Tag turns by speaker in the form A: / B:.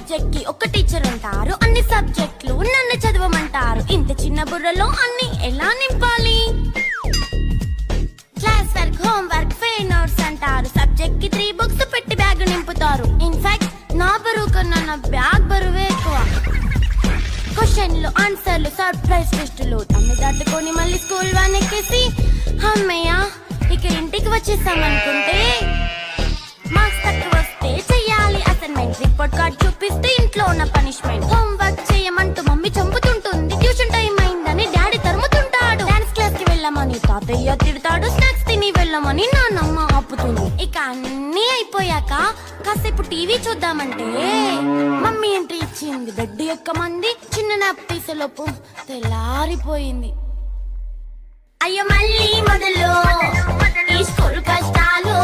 A: Subject కి ఒక teacher ఉంటారు, అన్ని సబ్జెక్టులు నన్ను చదవమంటారు. ఇంత చిన్న బుర్రలో అన్ని ఎలా నింపాలి? Class work, home work, fair notes అంటారు. సబ్జెక్ట్ కి 3 బుక్స్ పెట్టి బ్యాగ్ నింపుతారు. ఇన్ఫాక్ట్ నా బరువు కన్నా నా బ్యాగ్ బరువే ఎక్కువ. క్వశ్చన్లు, ఆన్సర్లు, సర్ప్రైజ్ టెస్టులు అన్ని దాటుకొని మళ్ళీ స్కూల్ వ్యాన్ ఎక్కేసి అమ్మయ్య ఇక ఇంటికి వచ్చేసామనుకుంటే మార్క్స్ తక్కువ వస్తే చెయ్యాలి అసైన్మెంట్. రిపోర్ట్ కార్డ్ చూపిస్తే ఇంట్లో ఉన్న పనిష్మెంట్. హోమ్ వర్క్ చేయమంటూ మమ్మీ చంపుతుంటుంది. ట్యూషన్ టైం అయిందని డాడీ తరుముతుంటాడు. డాన్స్ క్లాస్ కి వెళ్ళమని తాతయ్య తిడతాడు. స్నాక్స్ తిని వెళ్ళమని నాన్నమ్మ ఆపుతుంది. ఇక అన్నీ అయిపోయాక కాసేపు టీవీ చూద్దామంటే మమ్మీ ఎంట్రీ ఇచ్చింది. బెడ్ ఎక్కమంది. చిన్న నాప్ తీసేలోపు తెల్లారిపోయింది. అయ్యో మళ్ళీ మొదలు ఈ స్కూల్ కష్టాలు.